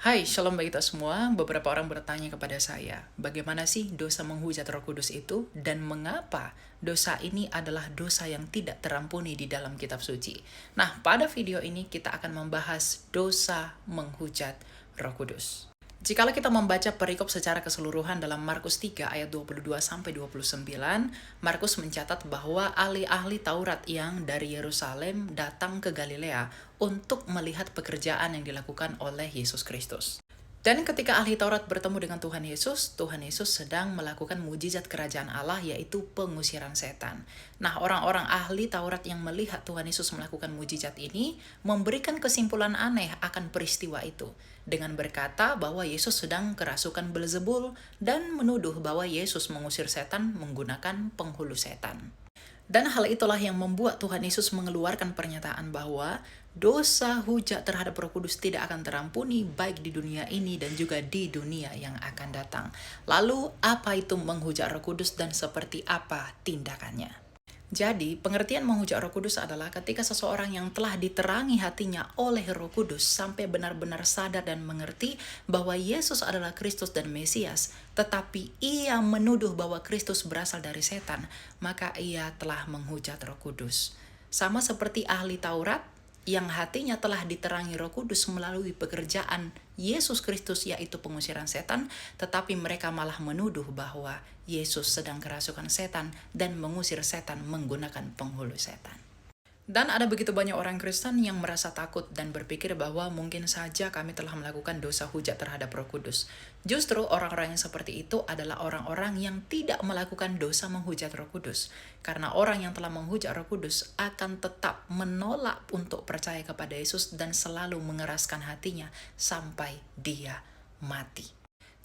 Hai, shalom bagi kita semua. Beberapa orang bertanya kepada saya, bagaimana sih dosa menghujat Roh Kudus itu dan mengapa dosa ini adalah dosa yang tidak terampuni di dalam kitab suci. Nah, pada video ini kita akan membahas dosa menghujat Roh Kudus. Jikalau kita membaca perikop secara keseluruhan dalam Markus 3 ayat 22-29, Markus mencatat bahwa ahli-ahli Taurat yang dari Yerusalem datang ke Galilea untuk melihat pekerjaan yang dilakukan oleh Yesus Kristus. Dan ketika ahli Taurat bertemu dengan Tuhan Yesus sedang melakukan mujizat kerajaan Allah, yaitu pengusiran setan. Nah, orang-orang ahli Taurat yang melihat Tuhan Yesus melakukan mujizat ini memberikan kesimpulan aneh akan peristiwa itu dengan berkata bahwa Yesus sedang kerasukan Belzebul dan menuduh bahwa Yesus mengusir setan menggunakan penghulu setan. Dan hal itulah yang membuat Tuhan Yesus mengeluarkan pernyataan bahwa dosa hujat terhadap Roh Kudus tidak akan terampuni baik di dunia ini dan juga di dunia yang akan datang. Lalu, apa itu menghujat Roh Kudus dan seperti apa tindakannya? Jadi, pengertian menghujat Roh Kudus adalah ketika seseorang yang telah diterangi hatinya oleh Roh Kudus sampai benar-benar sadar dan mengerti bahwa Yesus adalah Kristus dan Mesias, tetapi ia menuduh bahwa Kristus berasal dari setan, maka ia telah menghujat Roh Kudus. Sama seperti ahli Taurat yang hatinya telah diterangi Roh Kudus melalui pekerjaan Yesus Kristus, yaitu pengusiran setan, tetapi mereka malah menuduh bahwa Yesus sedang kerasukan setan dan mengusir setan menggunakan penghulu setan. Dan ada begitu banyak orang Kristen yang merasa takut dan berpikir bahwa mungkin saja kami telah melakukan dosa hujat terhadap Roh Kudus. Justru orang-orang yang seperti itu adalah orang-orang yang tidak melakukan dosa menghujat Roh Kudus. Karena orang yang telah menghujat Roh Kudus akan tetap menolak untuk percaya kepada Yesus dan selalu mengeraskan hatinya sampai dia mati.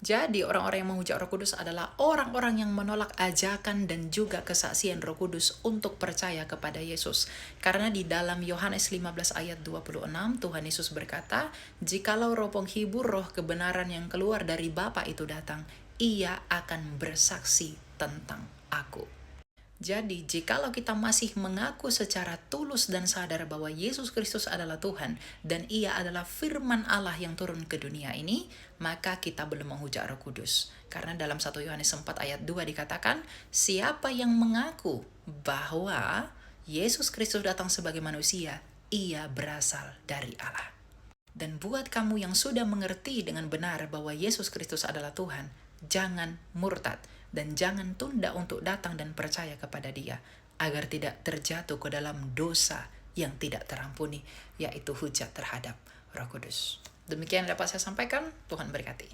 Jadi orang-orang yang menghujat Roh Kudus adalah orang-orang yang menolak ajakan dan juga kesaksian Roh Kudus untuk percaya kepada Yesus. Karena di dalam Yohanes 15 ayat 26, Tuhan Yesus berkata, "Jikalau roh penghibur, roh kebenaran yang keluar dari Bapa itu datang, ia akan bersaksi tentang aku." Jadi, jikalau kita masih mengaku secara tulus dan sadar bahwa Yesus Kristus adalah Tuhan dan Ia adalah firman Allah yang turun ke dunia ini, maka kita belum menghujat Roh Kudus. Karena dalam 1 Yohanes 4 ayat 2 dikatakan, siapa yang mengaku bahwa Yesus Kristus datang sebagai manusia, ia berasal dari Allah. Dan buat kamu yang sudah mengerti dengan benar bahwa Yesus Kristus adalah Tuhan, jangan murtad dan jangan tunda untuk datang dan percaya kepada Dia agar tidak terjatuh ke dalam dosa yang tidak terampuni, yaitu hujat terhadap Roh Kudus. Demikian dapat saya sampaikan. Tuhan berkati.